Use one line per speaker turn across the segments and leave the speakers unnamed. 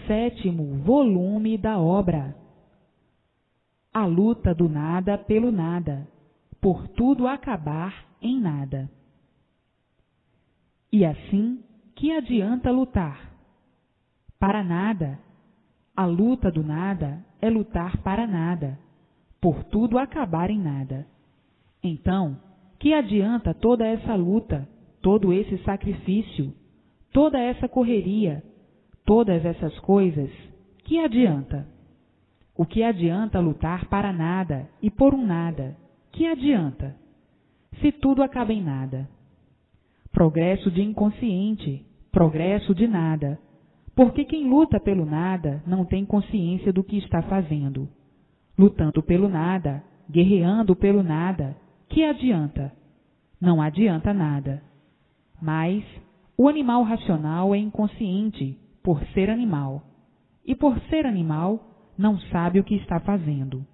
7º volume da obra. A luta do nada pelo nada, por tudo acabar em nada. E assim, que adianta lutar? Para nada. A luta do nada é lutar para nada, por tudo acabar em nada. Então, que adianta toda essa luta, todo esse sacrifício, toda essa correria, todas essas coisas? Que adianta? O que adianta lutar para nada e por um nada? Que adianta? Se tudo acaba em nada. Progresso de inconsciente, progresso de nada. Porque quem luta pelo nada não tem consciência do que está fazendo. Lutando pelo nada, guerreando pelo nada, que adianta? Não adianta nada. Mas o animal racional é inconsciente por ser animal. E por ser animal, não sabe o que está fazendo.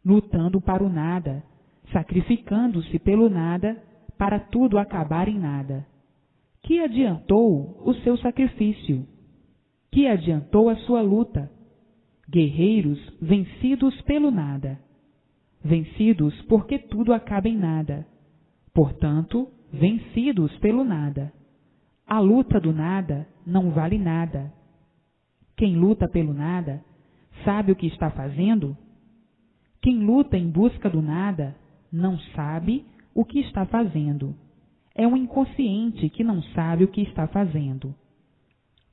Lutando para o nada, sacrificando-se pelo nada, para tudo acabar em nada. Que adiantou o seu sacrifício? Que adiantou a sua luta? Guerreiros vencidos pelo nada. Vencidos porque tudo acaba em nada. Portanto, vencidos pelo nada. A luta do nada não vale nada. Quem luta pelo nada sabe o que está fazendo? Quem luta em busca do nada não sabe o que está fazendo. É um inconsciente que não sabe o que está fazendo.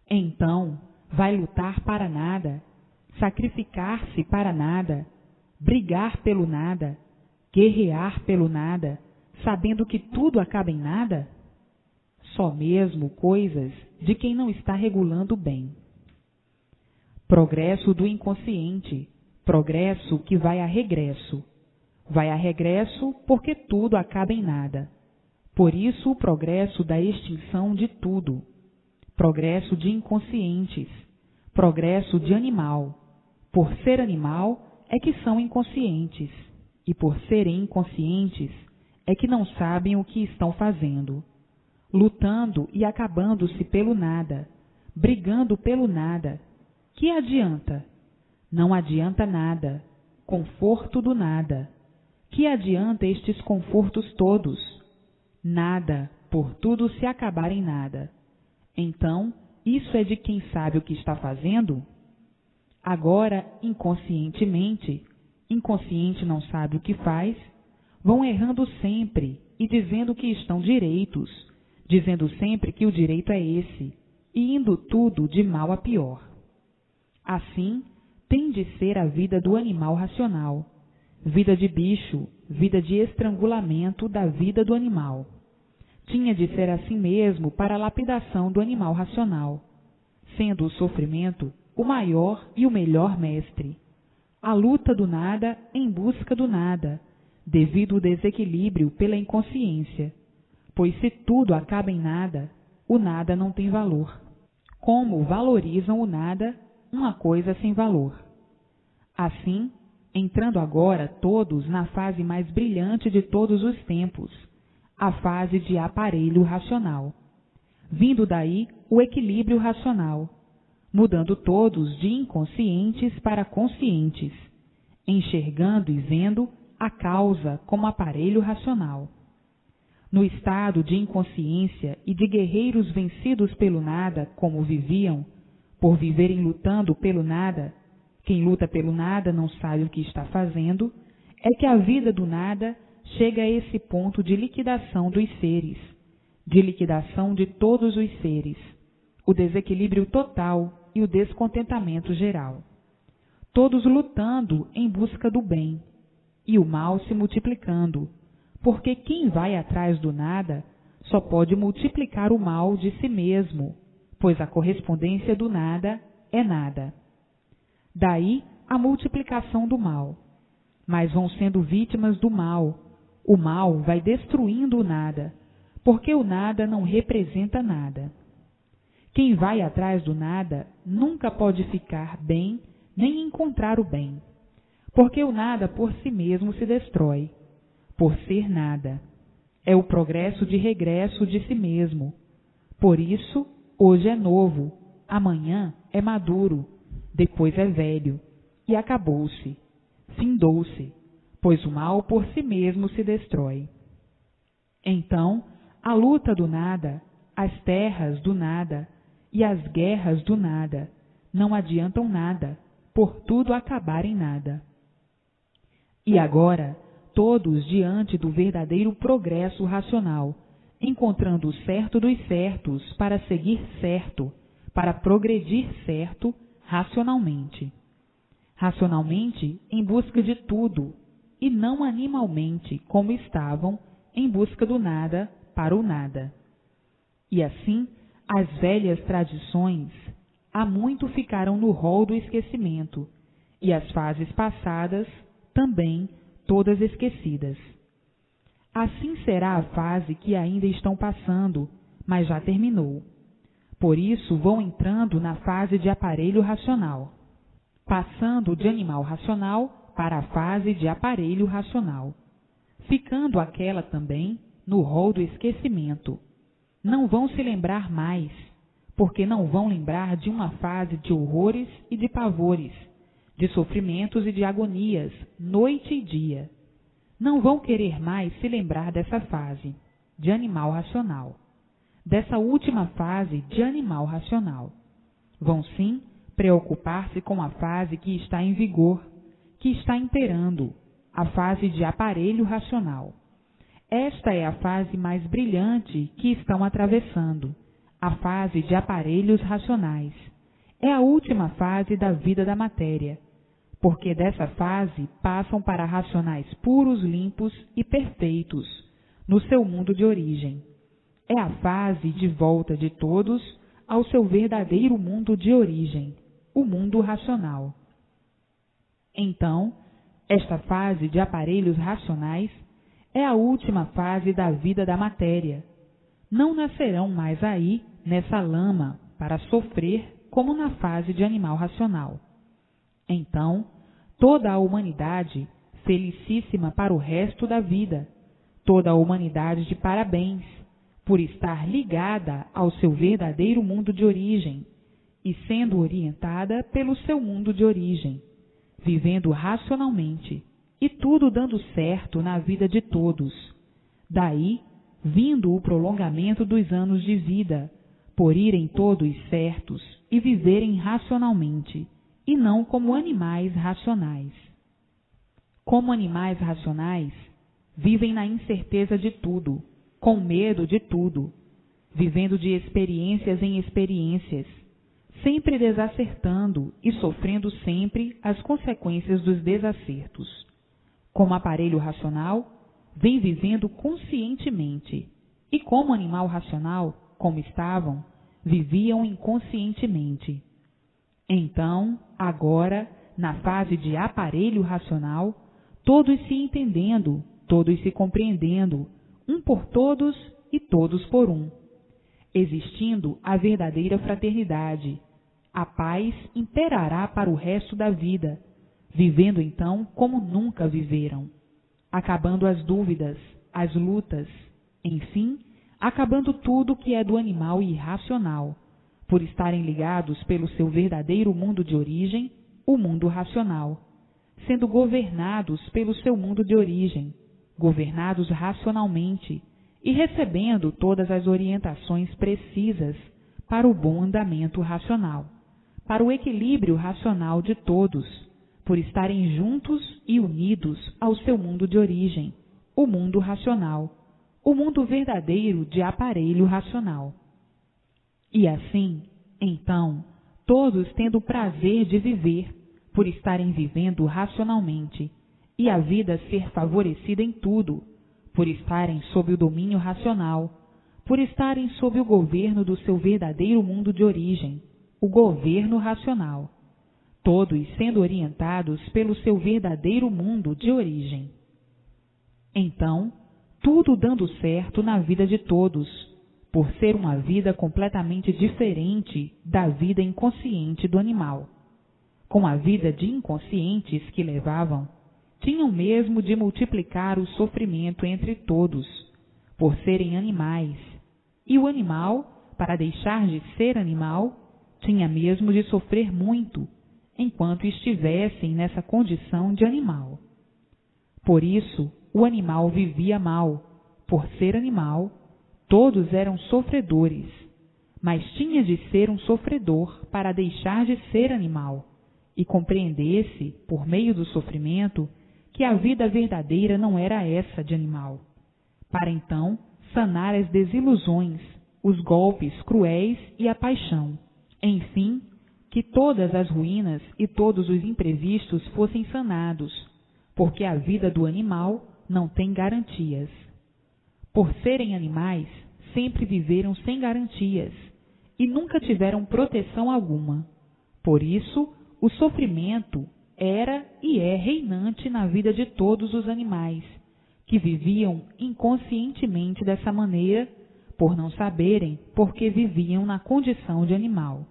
Então, vai lutar para nada, sacrificar-se para nada, brigar pelo nada, guerrear pelo nada, sabendo que tudo acaba em nada? Só mesmo coisas de quem não está regulando bem. Progresso do inconsciente, progresso que vai a regresso. Vai a regresso porque tudo acaba em nada. Por isso o progresso da extinção de tudo. Progresso de inconscientes, progresso de animal. Por ser animal é que são inconscientes, e por serem inconscientes é que não sabem o que estão fazendo. Lutando e acabando-se pelo nada, brigando pelo nada. Que adianta? Não adianta nada. Conforto do nada. Que adianta estes confortos todos? Nada, por tudo se acabar em nada. Então, isso é de quem sabe o que está fazendo? Agora, inconscientemente, inconsciente não sabe o que faz, vão errando sempre e dizendo que estão direitos, dizendo sempre que o direito é esse, e indo tudo de mal a pior. Assim, tem de ser a vida do animal racional, vida de bicho, vida de estrangulamento da vida do animal. Tinha de ser assim mesmo para a lapidação do animal racional, sendo o sofrimento o maior e o melhor mestre. A luta do nada em busca do nada, devido ao desequilíbrio pela inconsciência, pois se tudo acaba em nada, o nada não tem valor. Como valorizam o nada, uma coisa sem valor. Assim, entrando agora todos na fase mais brilhante de todos os tempos, a fase de aparelho racional. Vindo daí o equilíbrio racional, mudando todos de inconscientes para conscientes, enxergando e vendo a causa como aparelho racional. No estado de inconsciência e de guerreiros vencidos pelo nada, como viviam, por viverem lutando pelo nada, quem luta pelo nada não sabe o que está fazendo, é que a vida do nada chega a esse ponto de liquidação dos seres, de liquidação de todos os seres, o desequilíbrio total e o descontentamento geral. Todos lutando em busca do bem, e o mal se multiplicando, porque quem vai atrás do nada só pode multiplicar o mal de si mesmo, pois a correspondência do nada é nada. Daí a multiplicação do mal. Mas vão sendo vítimas do mal. O mal vai destruindo o nada, porque o nada não representa nada. Quem vai atrás do nada nunca pode ficar bem nem encontrar o bem, porque o nada por si mesmo se destrói, por ser nada. É o progresso de regresso de si mesmo. Por isso, hoje é novo, amanhã é maduro, depois é velho, e acabou-se, findou-se, pois o mal por si mesmo se destrói. Então, a luta do nada, as terras do nada e as guerras do nada não adiantam nada, por tudo acabar em nada. E agora, todos diante do verdadeiro progresso racional, encontrando o certo dos certos para seguir certo, para progredir certo racionalmente. Racionalmente em busca de tudo, e não animalmente como estavam em busca do nada para o nada. E assim, as velhas tradições há muito ficaram no rol do esquecimento, e as fases passadas também todas esquecidas. Assim será a fase que ainda estão passando, mas já terminou. Por isso vão entrando na fase de aparelho racional, passando de animal racional para a fase de aparelho racional, ficando aquela também no rol do esquecimento. Não vão se lembrar mais, porque não vão lembrar de uma fase de horrores e de pavores, de sofrimentos e de agonias, noite e dia. Não vão querer mais se lembrar dessa fase de animal racional, dessa última fase de animal racional. Vão sim preocupar-se com a fase que está em vigor, que está imperando, a fase de aparelho racional. Esta é a fase mais brilhante que estão atravessando, a fase de aparelhos racionais. É a última fase da vida da matéria, porque dessa fase passam para racionais puros, limpos e perfeitos, no seu mundo de origem. É a fase de volta de todos ao seu verdadeiro mundo de origem, o mundo racional. Então, esta fase de aparelhos racionais é a última fase da vida da matéria. Não nascerão mais aí, nessa lama, para sofrer como na fase de animal racional. Então, toda a humanidade, felicíssima para o resto da vida, toda a humanidade de parabéns, por estar ligada ao seu verdadeiro mundo de origem e sendo orientada pelo seu mundo de origem, vivendo racionalmente e tudo dando certo na vida de todos. Daí, vindo o prolongamento dos anos de vida, por irem todos certos e viverem racionalmente, e não como animais racionais. Como animais racionais, vivem na incerteza de tudo, com medo de tudo, vivendo de experiências em experiências, sempre desacertando e sofrendo sempre as consequências dos desacertos. Como aparelho racional, vem vivendo conscientemente, e como animal racional, como estavam, viviam inconscientemente. Então, agora, na fase de aparelho racional, todos se entendendo, todos se compreendendo, um por todos e todos por um, existindo a verdadeira fraternidade. A paz imperará para o resto da vida, vivendo então como nunca viveram, acabando as dúvidas, as lutas, enfim, acabando tudo que é do animal irracional, por estarem ligados pelo seu verdadeiro mundo de origem, o mundo racional, sendo governados pelo seu mundo de origem, governados racionalmente e recebendo todas as orientações precisas para o bom andamento racional, para o equilíbrio racional de todos, por estarem juntos e unidos ao seu mundo de origem, o mundo racional, o mundo verdadeiro de aparelho racional. E assim, então, todos tendo o prazer de viver, por estarem vivendo racionalmente, e a vida ser favorecida em tudo, por estarem sob o domínio racional, por estarem sob o governo do seu verdadeiro mundo de origem, o governo racional, todos sendo orientados pelo seu verdadeiro mundo de origem. Então, tudo dando certo na vida de todos, por ser uma vida completamente diferente da vida inconsciente do animal. Com a vida de inconscientes que levavam, tinham mesmo de multiplicar o sofrimento entre todos, por serem animais, e o animal, para deixar de ser animal, tinha mesmo de sofrer muito, enquanto estivessem nessa condição de animal. Por isso, o animal vivia mal. Por ser animal, todos eram sofredores, mas tinha de ser um sofredor para deixar de ser animal e compreendesse, por meio do sofrimento, que a vida verdadeira não era essa de animal, para então sanar as desilusões, os golpes cruéis e a paixão, enfim, que todas as ruínas e todos os imprevistos fossem sanados, porque a vida do animal não tem garantias. Por serem animais, sempre viveram sem garantias e nunca tiveram proteção alguma. Por isso, o sofrimento era e é reinante na vida de todos os animais, que viviam inconscientemente dessa maneira, por não saberem por que viviam na condição de animal.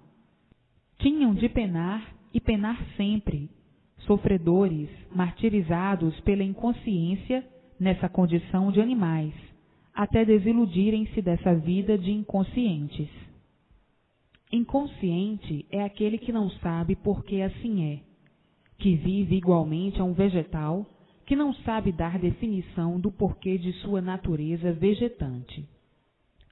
Tinham de penar e penar sempre, sofredores, martirizados pela inconsciência nessa condição de animais, até desiludirem-se dessa vida de inconscientes. Inconsciente é aquele que não sabe por que assim é, que vive igualmente a um vegetal que não sabe dar definição do porquê de sua natureza vegetante.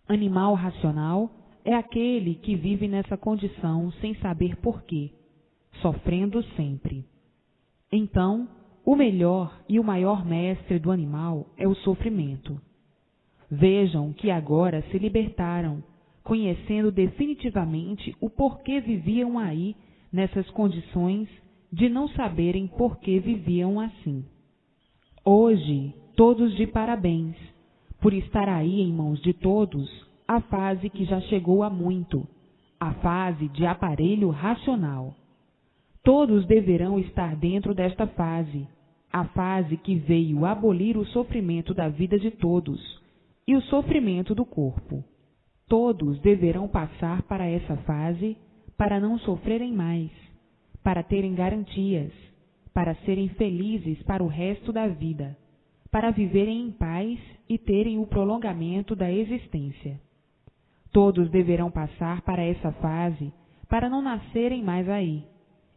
Animal racional é aquele que vive nessa condição sem saber porquê, sofrendo sempre. Então, o melhor e o maior mestre do animal é o sofrimento. Vejam que agora se libertaram, conhecendo definitivamente o porquê viviam aí nessas condições de não saberem por que viviam assim. Hoje, todos de parabéns, por estar aí em mãos de todos a fase que já chegou há muito, a fase de aparelho racional. Todos deverão estar dentro desta fase, a fase que veio abolir o sofrimento da vida de todos e o sofrimento do corpo. Todos deverão passar para essa fase para não sofrerem mais, para terem garantias, para serem felizes para o resto da vida, para viverem em paz e terem o prolongamento da existência. Todos deverão passar para essa fase para não nascerem mais aí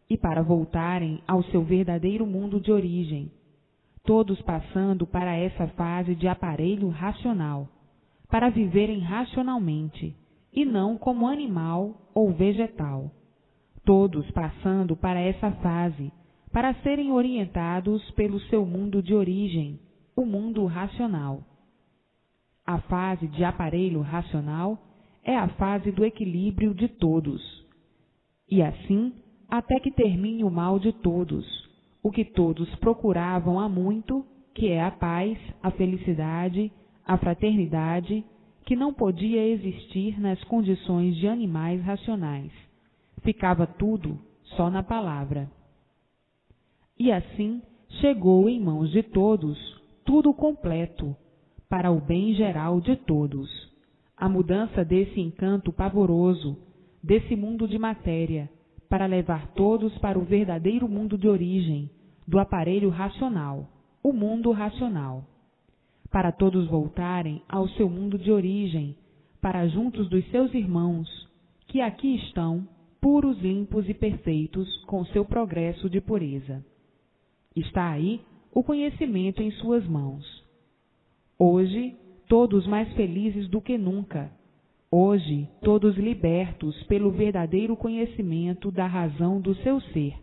e para voltarem ao seu verdadeiro mundo de origem. Todos passando para essa fase de aparelho racional, para viverem racionalmente e não como animal ou vegetal. Todos passando para essa fase para serem orientados pelo seu mundo de origem, o mundo racional. A fase de aparelho racional é a fase do equilíbrio de todos. E assim, até que termine o mal de todos, o que todos procuravam há muito, que é a paz, a felicidade, a fraternidade, que não podia existir nas condições de animais racionais. Ficava tudo só na palavra. E assim chegou em mãos de todos tudo completo, para o bem geral de todos. A mudança desse encanto pavoroso, desse mundo de matéria, para levar todos para o verdadeiro mundo de origem, do aparelho racional, o mundo racional. Para todos voltarem ao seu mundo de origem, para juntos dos seus irmãos, que aqui estão, puros, limpos e perfeitos, com seu progresso de pureza. Está aí o conhecimento em suas mãos. Hoje, todos mais felizes do que nunca. Hoje, todos libertos pelo verdadeiro conhecimento da razão do seu ser,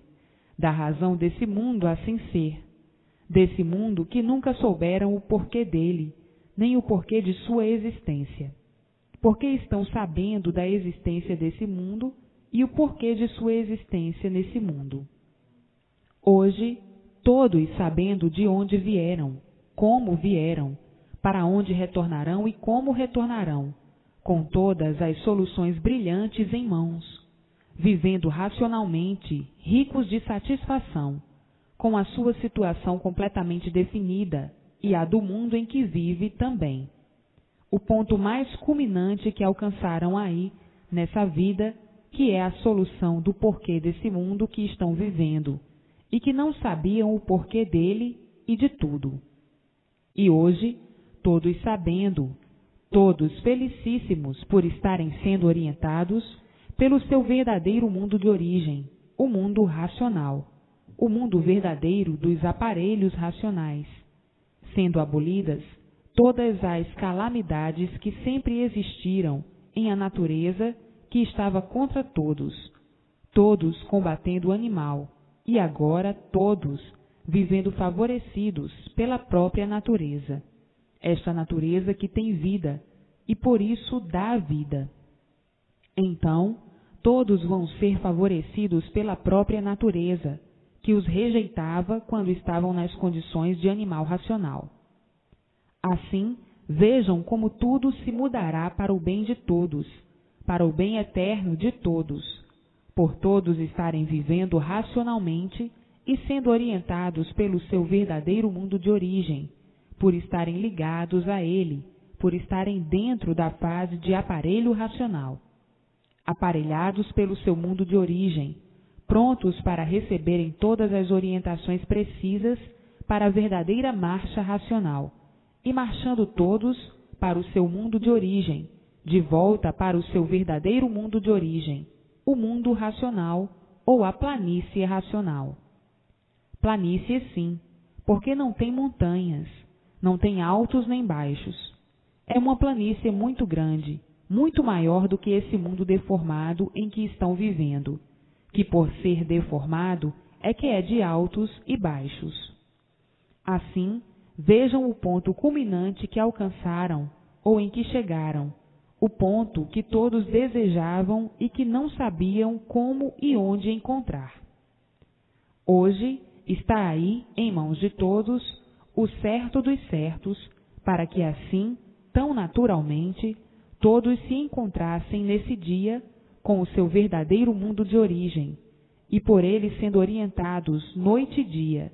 da razão desse mundo assim ser, desse mundo que nunca souberam o porquê dele, nem o porquê de sua existência. Porque estão sabendo da existência desse mundo e o porquê de sua existência nesse mundo. Hoje, todos sabendo de onde vieram, como vieram, para onde retornarão e como retornarão, com todas as soluções brilhantes em mãos, vivendo racionalmente, ricos de satisfação, com a sua situação completamente definida e a do mundo em que vive também. O ponto mais culminante que alcançaram aí, nessa vida, que é a solução do porquê desse mundo que estão vivendo, e que não sabiam o porquê dele e de tudo. E hoje, todos sabendo, todos felicíssimos por estarem sendo orientados pelo seu verdadeiro mundo de origem, o mundo racional, o mundo verdadeiro dos aparelhos racionais, sendo abolidas todas as calamidades que sempre existiram em a natureza que estava contra todos, todos combatendo o animal, e agora todos vivendo favorecidos pela própria natureza, esta natureza que tem vida e por isso dá a vida. Então, todos vão ser favorecidos pela própria natureza, que os rejeitava quando estavam nas condições de animal racional. Assim, vejam como tudo se mudará para o bem de todos, para o bem eterno de todos, por todos estarem vivendo racionalmente e sendo orientados pelo seu verdadeiro mundo de origem, por estarem ligados a ele, por estarem dentro da fase de aparelho racional, aparelhados pelo seu mundo de origem, prontos para receberem todas as orientações precisas para a verdadeira marcha racional, e marchando todos para o seu mundo de origem, de volta para o seu verdadeiro mundo de origem, o mundo racional ou a planície racional. Planície sim, porque não tem montanhas, não tem altos nem baixos. É uma planície muito grande, muito maior do que esse mundo deformado em que estão vivendo, que por ser deformado é que é de altos e baixos. Assim, vejam o ponto culminante que alcançaram ou em que chegaram, o ponto que todos desejavam e que não sabiam como e onde encontrar. Hoje está aí, em mãos de todos, o certo dos certos, para que assim, tão naturalmente, todos se encontrassem nesse dia com o seu verdadeiro mundo de origem, e por ele sendo orientados noite e dia,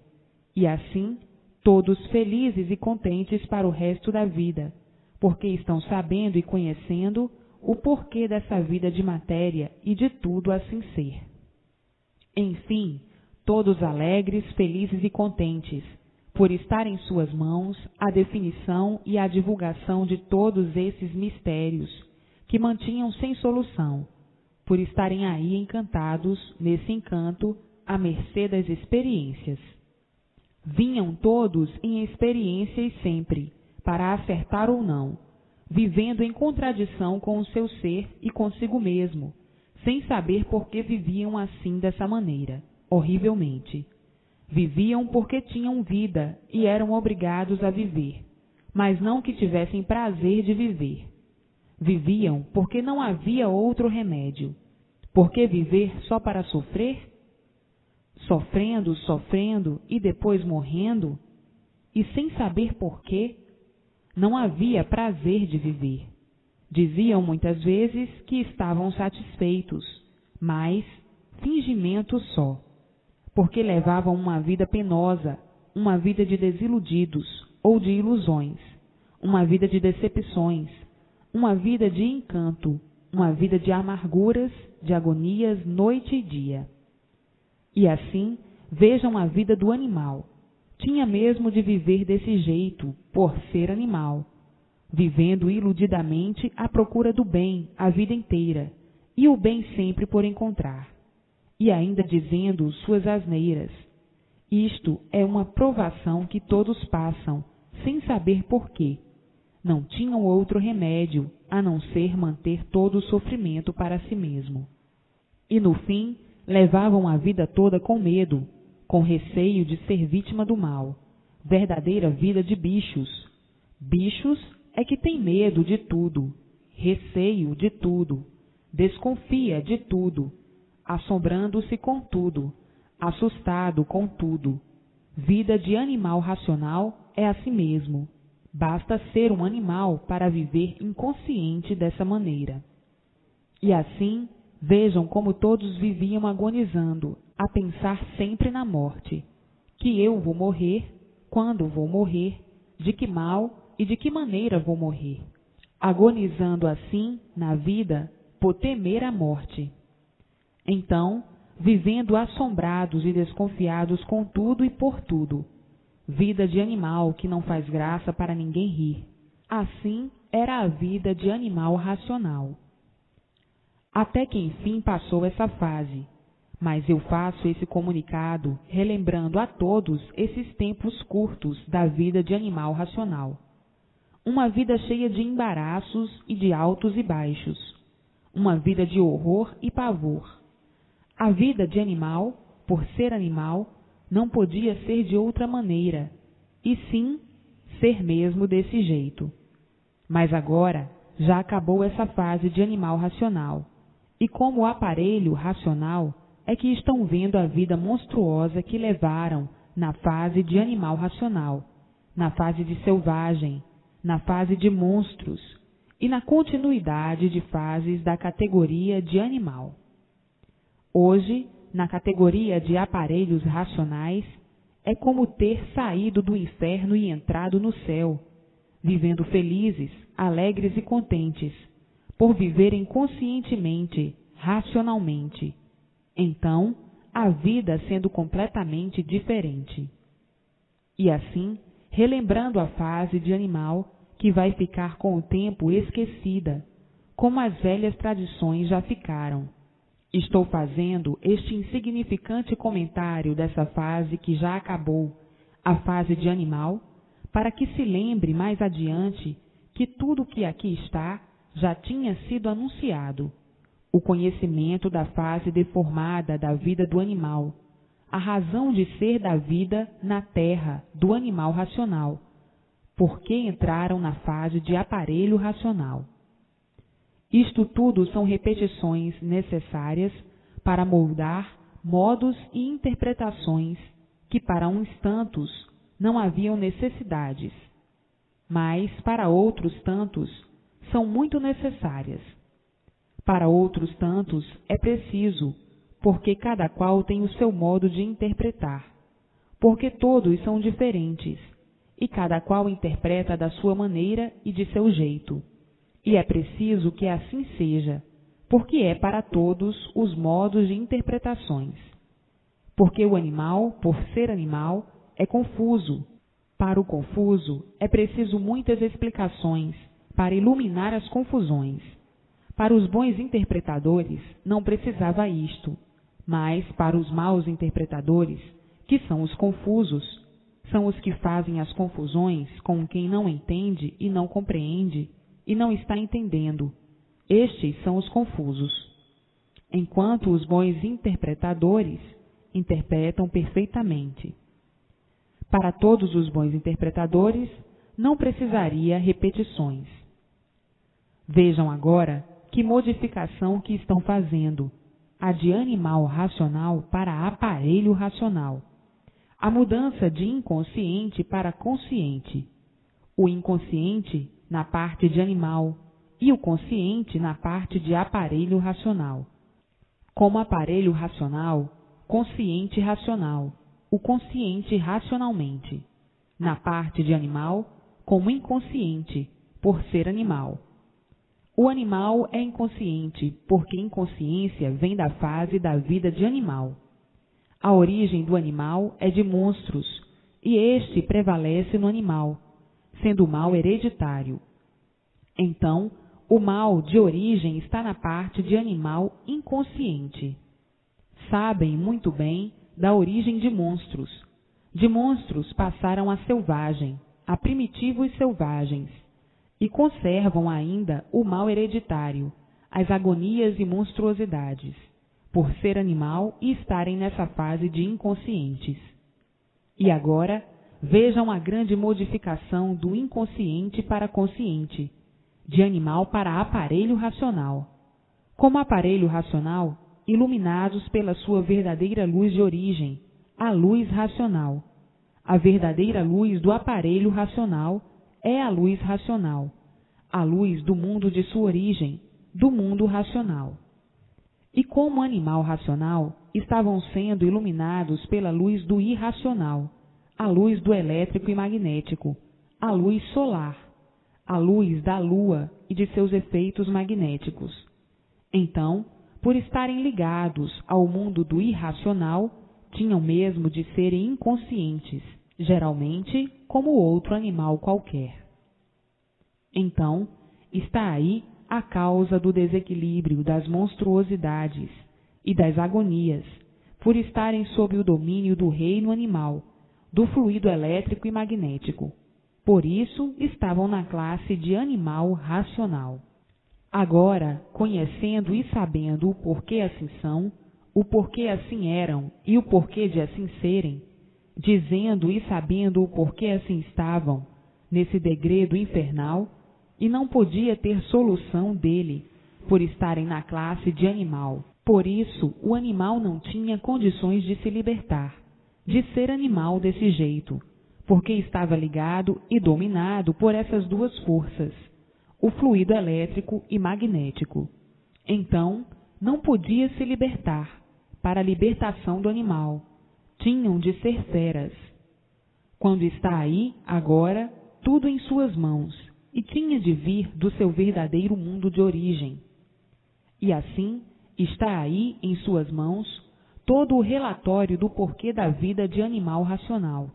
e assim, todos felizes e contentes para o resto da vida, porque estão sabendo e conhecendo o porquê dessa vida de matéria e de tudo assim ser. Enfim, todos alegres, felizes e contentes, por estar em suas mãos a definição e a divulgação de todos esses mistérios que mantinham sem solução, por estarem aí encantados, nesse encanto, à mercê das experiências. Vinham todos em experiências sempre, para acertar ou não, vivendo em contradição com o seu ser e consigo mesmo, sem saber por que viviam assim dessa maneira, horrivelmente. Viviam porque tinham vida e eram obrigados a viver, mas não que tivessem prazer de viver. Viviam porque não havia outro remédio. Por que viver só para sofrer? Sofrendo, sofrendo e depois morrendo? E sem saber por quê? Não havia prazer de viver. Diziam muitas vezes que estavam satisfeitos, mas fingimento só, porque levavam uma vida penosa, uma vida de desiludidos ou de ilusões, uma vida de decepções, uma vida de encanto, uma vida de amarguras, de agonias noite e dia. E assim, vejam a vida do animal. Tinha mesmo de viver desse jeito, por ser animal, vivendo iludidamente à procura do bem a vida inteira, e o bem sempre por encontrar, e ainda dizendo suas asneiras. Isto é uma provação que todos passam, sem saber por quê. Não tinham outro remédio, a não ser manter todo o sofrimento para si mesmo. E no fim, levavam a vida toda com medo, com receio de ser vítima do mal, verdadeira vida de bichos. Bichos é que tem medo de tudo, receio de tudo, desconfia de tudo, assombrando-se com tudo, assustado com tudo. Vida de animal racional é assim mesmo. Basta ser um animal para viver inconsciente dessa maneira. E assim, vejam como todos viviam agonizando, a pensar sempre na morte, que eu vou morrer, quando vou morrer, de que mal e de que maneira vou morrer, agonizando assim na vida por temer a morte. Então, vivendo assombrados e desconfiados com tudo e por tudo, vida de animal que não faz graça para ninguém rir. Assim era a vida de animal racional. Até que enfim passou essa fase. Mas eu faço esse comunicado relembrando a todos esses tempos curtos da vida de animal racional. Uma vida cheia de embaraços e de altos e baixos. Uma vida de horror e pavor. A vida de animal, por ser animal, não podia ser de outra maneira, e sim ser mesmo desse jeito. Mas agora já acabou essa fase de animal racional, e como aparelho racional é que estão vendo a vida monstruosa que levaram na fase de animal racional, na fase de selvagem, na fase de monstros e na continuidade de fases da categoria de animal. Hoje, na categoria de aparelhos racionais, é como ter saído do inferno e entrado no céu, vivendo felizes, alegres e contentes, por viverem conscientemente, racionalmente. Então, a vida sendo completamente diferente. E assim, relembrando a fase de animal que vai ficar com o tempo esquecida, como as velhas tradições já ficaram. Estou fazendo este insignificante comentário dessa fase que já acabou, a fase de animal, para que se lembre mais adiante que tudo que aqui está já tinha sido anunciado. O conhecimento da fase deformada da vida do animal, a razão de ser da vida na terra do animal racional, porque entraram na fase de aparelho racional. Isto tudo são repetições necessárias para moldar modos e interpretações que para uns tantos não haviam necessidades, mas para outros tantos são muito necessárias. Para outros tantos é preciso, porque cada qual tem o seu modo de interpretar, porque todos são diferentes, e cada qual interpreta da sua maneira e de seu jeito. E é preciso que assim seja, porque é para todos os modos de interpretações. Porque o animal, por ser animal, é confuso. Para o confuso, é preciso muitas explicações para iluminar as confusões. Para os bons interpretadores, não precisava isto, mas para os maus interpretadores, que são os confusos, são os que fazem as confusões com quem não entende e não compreende e não está entendendo. Estes são os confusos. Enquanto os bons interpretadores interpretam perfeitamente. Para todos os bons interpretadores, não precisaria repetições. Vejam agora que modificação que estão fazendo, a de animal racional para aparelho racional. A mudança de inconsciente para consciente. O inconsciente na parte de animal e o consciente na parte de aparelho racional. Como aparelho racional, consciente racional, o consciente racionalmente. Na parte de animal, como inconsciente, por ser animal. O animal é inconsciente, porque inconsciência vem da fase da vida de animal. A origem do animal é de monstros, e este prevalece no animal, sendo o mal hereditário. Então, o mal de origem está na parte de animal inconsciente. Sabem muito bem da origem de monstros. De monstros passaram a selvagem, a primitivos selvagens, e conservam ainda o mal hereditário, as agonias e monstruosidades, por ser animal e estarem nessa fase de inconscientes. E agora, vejam a grande modificação do inconsciente para consciente, de animal para aparelho racional. Como aparelho racional, iluminados pela sua verdadeira luz de origem, a luz racional. A verdadeira luz do aparelho racional é a luz racional, a luz do mundo de sua origem, do mundo racional. E como animal racional, estavam sendo iluminados pela luz do irracional, a luz do elétrico e magnético, a luz solar, a luz da lua e de seus efeitos magnéticos. Então, por estarem ligados ao mundo do irracional, tinham mesmo de serem inconscientes, geralmente como outro animal qualquer. Então, está aí a causa do desequilíbrio, das monstruosidades e das agonias, por estarem sob o domínio do reino animal, do fluido elétrico e magnético. Por isso, estavam na classe de animal racional. Agora, conhecendo e sabendo o porquê assim são, o porquê assim eram e o porquê de assim serem, dizendo e sabendo o porquê assim estavam, nesse degredo infernal, e não podia ter solução dele, por estarem na classe de animal. Por isso, o animal não tinha condições de se libertar, de ser animal desse jeito, porque estava ligado e dominado por essas duas forças, o fluido elétrico e magnético. Então, não podia se libertar. Para a libertação do animal, tinham de ser feras. Quando está aí, agora, tudo em suas mãos, e tinha de vir do seu verdadeiro mundo de origem. E assim, está aí em suas mãos todo o relatório do porquê da vida de animal racional.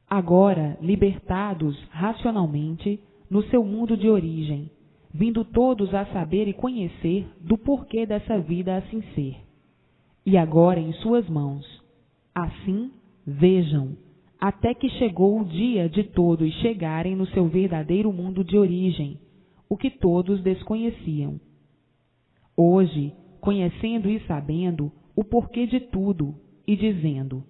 Agora, libertados racionalmente no seu mundo de origem, vindo todos a saber e conhecer do porquê dessa vida assim ser. E agora em suas mãos. Assim, vejam, até que chegou o dia de todos chegarem no seu verdadeiro mundo de origem, o que todos desconheciam. Hoje, conhecendo e sabendo o porquê de tudo, e dizendo,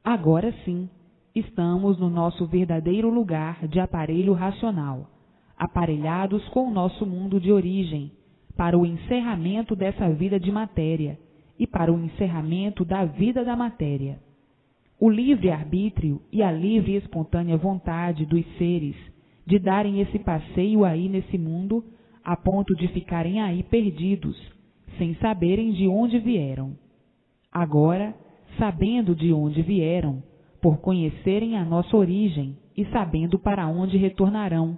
agora sim, estamos no nosso verdadeiro lugar de aparelho racional, aparelhados com o nosso mundo de origem, para o encerramento dessa vida de matéria, e para o encerramento da vida da matéria. O livre-arbítrio e a livre e espontânea vontade dos seres de darem esse passeio aí nesse mundo, a ponto de ficarem aí perdidos, sem saberem de onde vieram. Agora, sabendo de onde vieram, por conhecerem a nossa origem e sabendo para onde retornarão,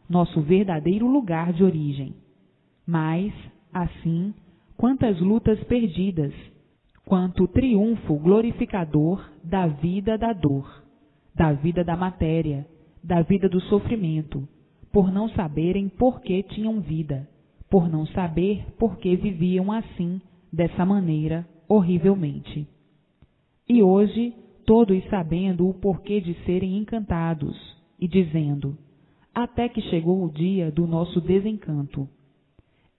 nosso verdadeiro lugar de origem. Mas, assim, quantas lutas perdidas, quanto triunfo glorificador da vida da dor, da vida da matéria, da vida do sofrimento, por não saberem por que tinham vida, por não saber por que viviam assim, dessa maneira, horrivelmente. E hoje, todos sabendo o porquê de serem encantados, e dizendo, até que chegou o dia do nosso desencanto.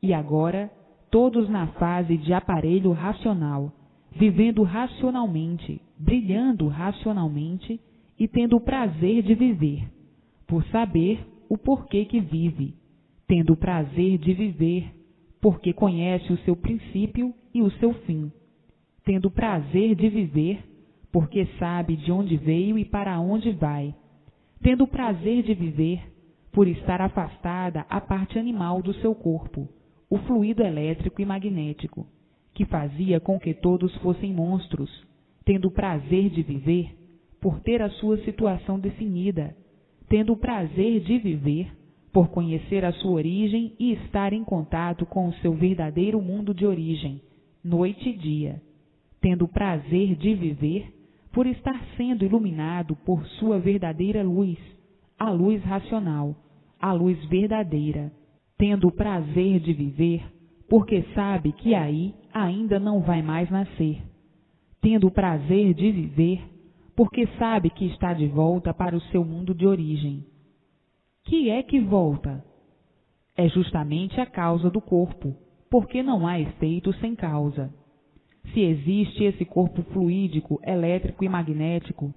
E agora, todos na fase de aparelho racional, vivendo racionalmente, brilhando racionalmente e tendo o prazer de viver, por saber o porquê que vive, tendo o prazer de viver, porque conhece o seu princípio e o seu fim, tendo o prazer de viver, porque sabe de onde veio e para onde vai, tendo o prazer de viver, por estar afastada a parte animal do seu corpo, o fluido elétrico e magnético, que fazia com que todos fossem monstros, tendo o prazer de viver, por ter a sua situação definida, tendo o prazer de viver, por conhecer a sua origem e estar em contato com o seu verdadeiro mundo de origem, noite e dia, tendo o prazer de viver, por estar sendo iluminado por sua verdadeira luz, a luz racional, a luz verdadeira, tendo o prazer de viver, porque sabe que aí ainda não vai mais nascer, tendo o prazer de viver, porque sabe que está de volta para o seu mundo de origem. Que é que volta? É justamente a causa do corpo, porque não há efeito sem causa. Se existe esse corpo fluídico, elétrico e magnético,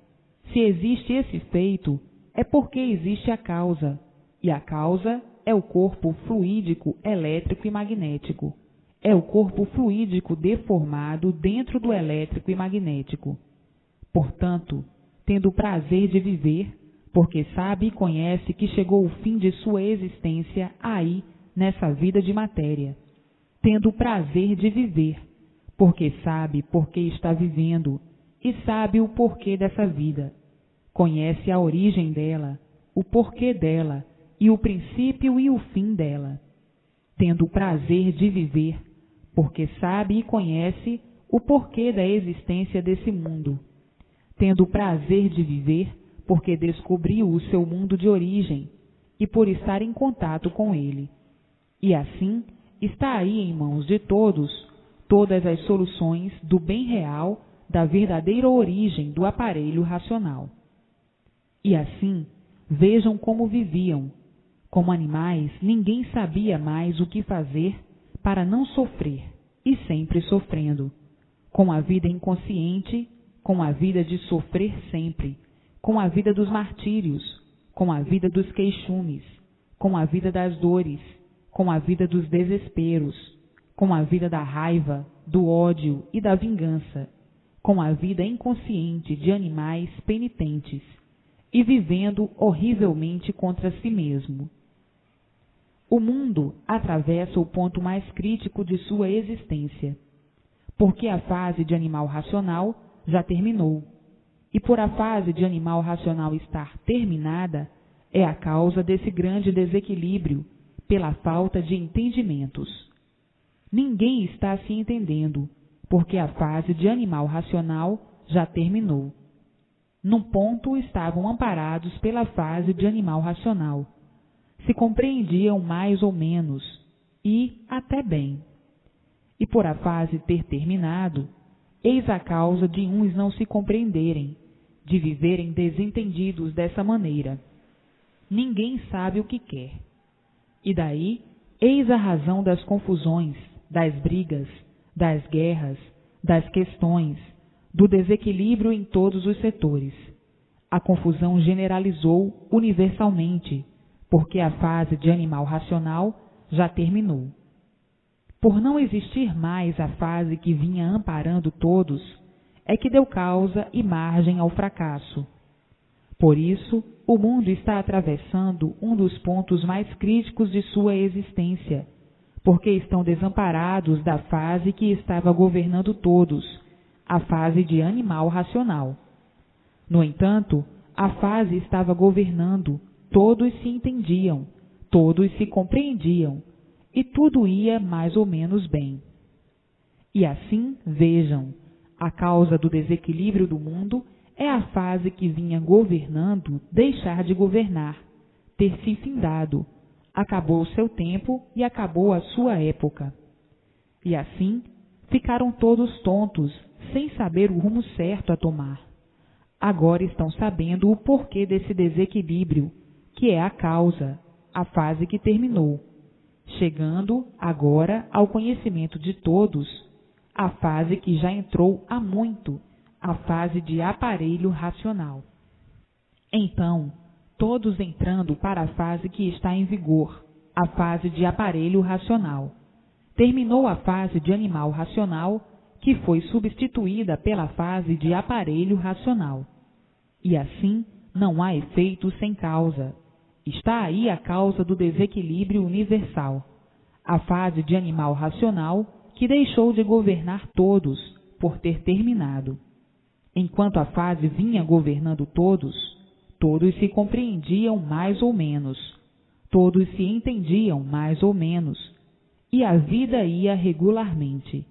se existe esse efeito, é porque existe a causa, e a causa é o corpo fluídico, elétrico e magnético. É o corpo fluídico deformado dentro do elétrico e magnético. Portanto, tendo o prazer de viver, porque sabe e conhece que chegou o fim de sua existência aí, nessa vida de matéria. Tendo o prazer de viver, porque sabe por que está vivendo e sabe o porquê dessa vida. Conhece a origem dela, o porquê dela e o princípio e o fim dela. Tendo o prazer de viver, porque sabe e conhece o porquê da existência desse mundo. Tendo o prazer de viver, porque descobriu o seu mundo de origem e por estar em contato com ele. E assim, está aí em mãos de todos todas as soluções do bem real, da verdadeira origem do aparelho racional. E assim, vejam como viviam. Como animais, ninguém sabia mais o que fazer para não sofrer, e sempre sofrendo. Com a vida inconsciente, com a vida de sofrer sempre, com a vida dos martírios, com a vida dos queixumes, com a vida das dores, com a vida dos desesperos, com a vida da raiva, do ódio e da vingança, com a vida inconsciente de animais penitentes, e vivendo horrivelmente contra si mesmo. O mundo atravessa o ponto mais crítico de sua existência, porque a fase de animal racional já terminou, e por a fase de animal racional estar terminada, é a causa desse grande desequilíbrio pela falta de entendimentos. Ninguém está se entendendo, porque a fase de animal racional já terminou. Num ponto estavam amparados pela fase de animal racional. Se compreendiam mais ou menos, e até bem. E por a fase ter terminado, eis a causa de uns não se compreenderem, de viverem desentendidos dessa maneira. Ninguém sabe o que quer. E daí, eis a razão das confusões, das brigas, das guerras, das questões, do desequilíbrio em todos os setores. A confusão generalizou universalmente, porque a fase de animal racional já terminou. Por não existir mais a fase que vinha amparando todos, é que deu causa e margem ao fracasso. Por isso, o mundo está atravessando um dos pontos mais críticos de sua existência, porque estão desamparados da fase que estava governando todos, a fase de animal racional. No entanto, a fase estava governando, todos se entendiam, todos se compreendiam, e tudo ia mais ou menos bem. E assim, vejam, a causa do desequilíbrio do mundo é a fase que vinha governando deixar de governar, ter se findado, acabou o seu tempo e acabou a sua época. E assim, ficaram todos tontos, sem saber o rumo certo a tomar. Agora estão sabendo o porquê desse desequilíbrio, que é a causa, a fase que terminou, chegando agora ao conhecimento de todos, a fase que já entrou há muito, a fase de aparelho racional. Então, todos entrando para a fase que está em vigor, a fase de aparelho racional. Terminou a fase de animal racional, que foi substituída pela fase de aparelho racional. E assim, não há efeito sem causa. Está aí a causa do desequilíbrio universal. A fase de animal racional que deixou de governar todos por ter terminado. Enquanto a fase vinha governando todos, todos se compreendiam mais ou menos, todos se entendiam mais ou menos, e a vida ia regularmente.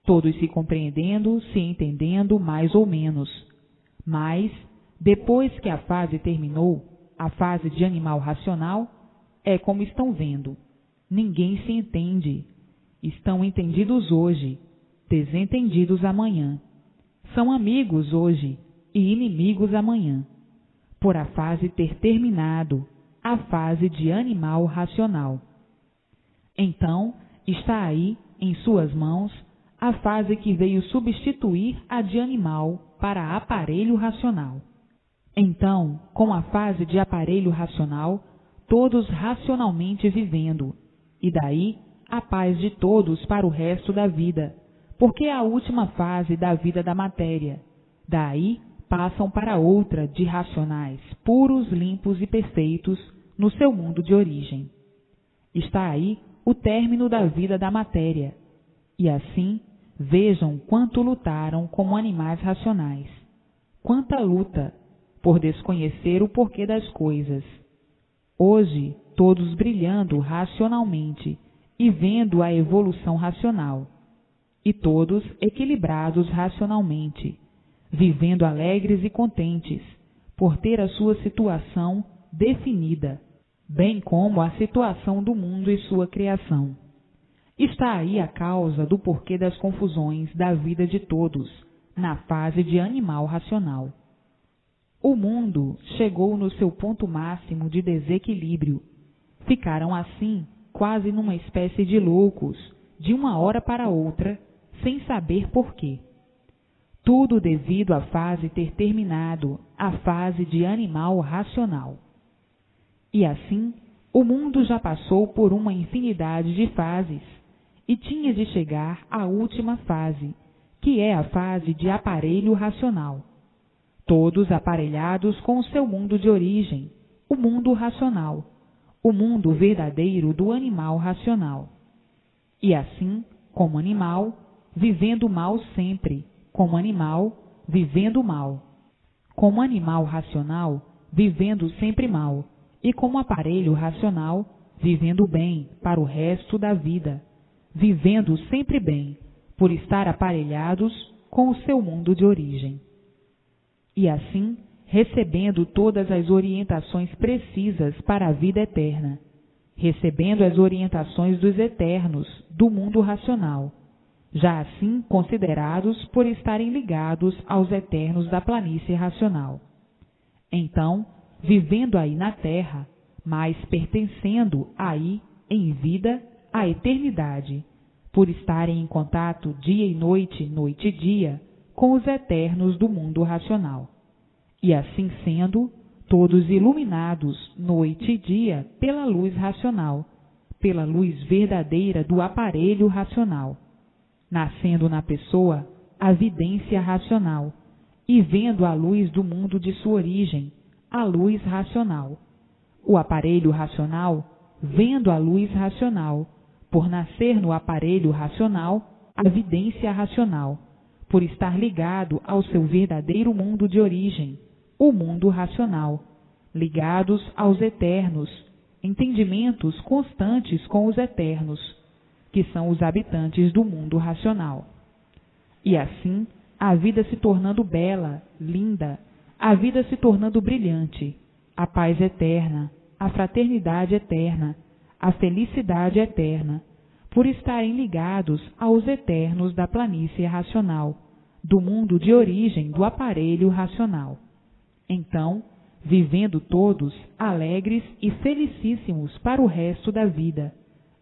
Todos se compreendendo, se entendendo mais ou menos. Mas, depois que a fase terminou, a fase de animal racional, é como estão vendo. Ninguém se entende. Estão entendidos hoje, desentendidos amanhã. São amigos hoje e inimigos amanhã. Por a fase ter terminado, a fase de animal racional. Então, está aí, em suas mãos, a fase que veio substituir a de animal para aparelho racional. Então, com a fase de aparelho racional, todos racionalmente vivendo, e daí a paz de todos para o resto da vida, porque é a última fase da vida da matéria. Daí passam para outra de racionais, puros, limpos e perfeitos, no seu mundo de origem. Está aí o término da vida da matéria, e assim vejam quanto lutaram como animais racionais. Quanta luta, por desconhecer o porquê das coisas. Hoje, todos brilhando racionalmente e vendo a evolução racional, e todos equilibrados racionalmente, vivendo alegres e contentes, por ter a sua situação definida, bem como a situação do mundo e sua criação. Está aí a causa do porquê das confusões da vida de todos, na fase de animal racional. O mundo chegou no seu ponto máximo de desequilíbrio. Ficaram assim, quase numa espécie de loucos, de uma hora para outra, sem saber porquê. Tudo devido à fase ter terminado, a fase de animal racional. E assim, o mundo já passou por uma infinidade de fases, e tinha de chegar à última fase, que é a fase de aparelho racional. Todos aparelhados com o seu mundo de origem, o mundo racional, o mundo verdadeiro do animal racional. E assim, como animal, vivendo mal sempre, como animal, vivendo mal. Como animal racional, vivendo sempre mal, e como aparelho racional, vivendo bem para o resto da vida, vivendo sempre bem, por estar aparelhados com o seu mundo de origem. E assim, recebendo todas as orientações precisas para a vida eterna, recebendo as orientações dos eternos do mundo racional, já assim considerados por estarem ligados aos eternos da planície racional. Então, vivendo aí na Terra, mas pertencendo aí, em vida, à eternidade, por estarem em contato dia e noite, noite e dia, com os eternos do mundo racional. E assim sendo, todos iluminados noite e dia pela luz racional, pela luz verdadeira do aparelho racional, nascendo na pessoa a vidência racional, e vendo a luz do mundo de sua origem, a luz racional. O aparelho racional, vendo a luz racional, por nascer no aparelho racional, a vidência racional, por estar ligado ao seu verdadeiro mundo de origem, o mundo racional, ligados aos eternos, entendimentos constantes com os eternos, que são os habitantes do mundo racional. E assim, a vida se tornando bela, linda, a vida se tornando brilhante, a paz eterna, a fraternidade eterna, a felicidade eterna, por estarem ligados aos eternos da planície racional, do mundo de origem do aparelho racional. Então, vivendo todos alegres e felicíssimos para o resto da vida,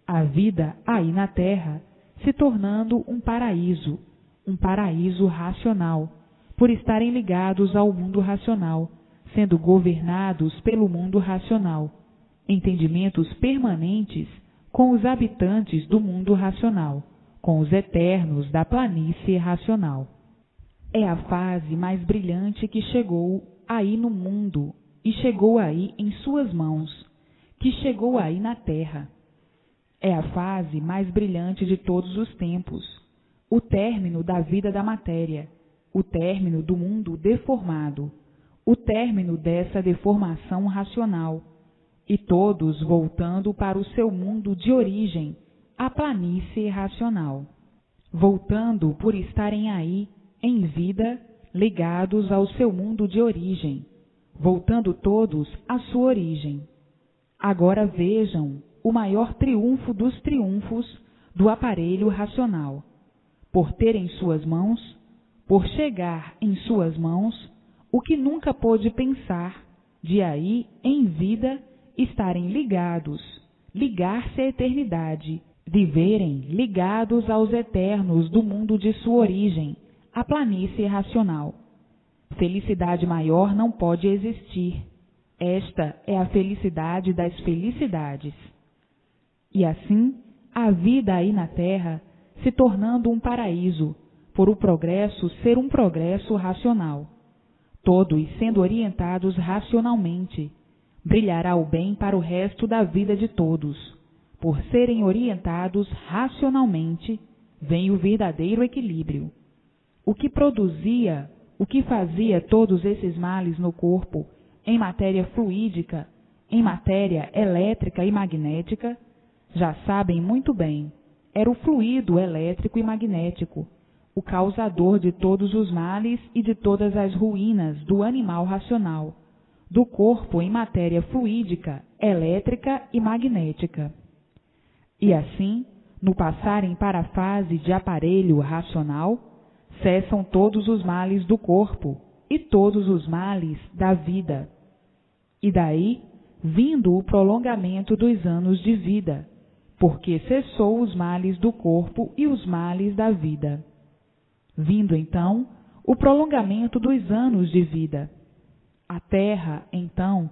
a vida aí na Terra se tornando um paraíso racional, por estarem ligados ao mundo racional, sendo governados pelo mundo racional, entendimentos permanentes com os habitantes do mundo racional, com os eternos da planície racional. É a fase mais brilhante que chegou aí no mundo e chegou aí em suas mãos, que chegou aí na Terra. É a fase mais brilhante de todos os tempos, o término da vida da matéria, o término do mundo deformado, o término dessa deformação racional, e todos voltando para o seu mundo de origem, a planície racional. Voltando por estarem aí, em vida, ligados ao seu mundo de origem, voltando todos à sua origem. Agora vejam o maior triunfo dos triunfos do aparelho racional, por ter em suas mãos, por chegar em suas mãos, o que nunca pôde pensar, de aí, em vida, estarem ligados, ligar-se à eternidade, viverem ligados aos eternos do mundo de sua origem, a planície racional. Felicidade maior não pode existir. Esta é a felicidade das felicidades. E assim, a vida aí na Terra se tornando um paraíso, por o progresso ser um progresso racional. Todos sendo orientados racionalmente, brilhará o bem para o resto da vida de todos. Por serem orientados racionalmente, vem o verdadeiro equilíbrio. O que produzia, o que fazia todos esses males no corpo, em matéria fluídica, em matéria elétrica e magnética, já sabem muito bem, era o fluido elétrico e magnético, o causador de todos os males e de todas as ruínas do animal racional, do corpo em matéria fluídica, elétrica e magnética. E assim, no passarem para a fase de aparelho racional, cessam todos os males do corpo e todos os males da vida. E daí, vindo o prolongamento dos anos de vida, porque cessou os males do corpo e os males da vida. Vindo então o prolongamento dos anos de vida. A Terra, então,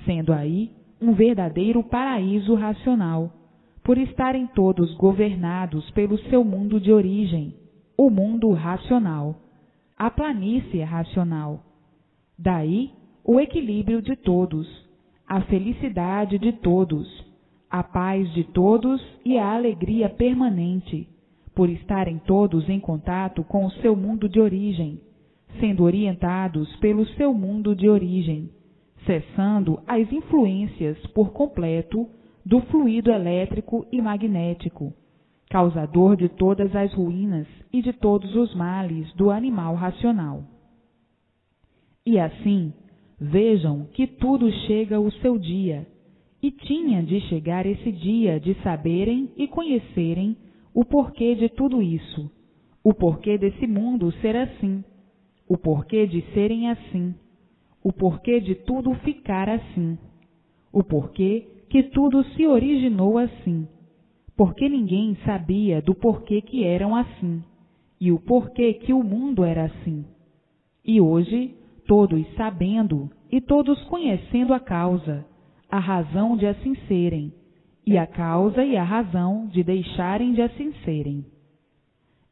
sendo aí um verdadeiro paraíso racional, por estarem todos governados pelo seu mundo de origem, o mundo racional, a planície racional. Daí o equilíbrio de todos, a felicidade de todos, a paz de todos e a alegria permanente, por estarem todos em contato com o seu mundo de origem, sendo orientados pelo seu mundo de origem, cessando as influências por completo do fluido elétrico e magnético, causador de todas as ruínas e de todos os males do animal racional. E assim, vejam que tudo chega ao seu dia, e tinha de chegar esse dia de saberem e conhecerem o porquê de tudo isso, o porquê desse mundo ser assim, o porquê de serem assim, o porquê de tudo ficar assim, o porquê que tudo se originou assim, porque ninguém sabia do porquê que eram assim, e o porquê que o mundo era assim. E hoje, todos sabendo e todos conhecendo a causa, a razão de assim serem, e a causa e a razão de deixarem de assim serem.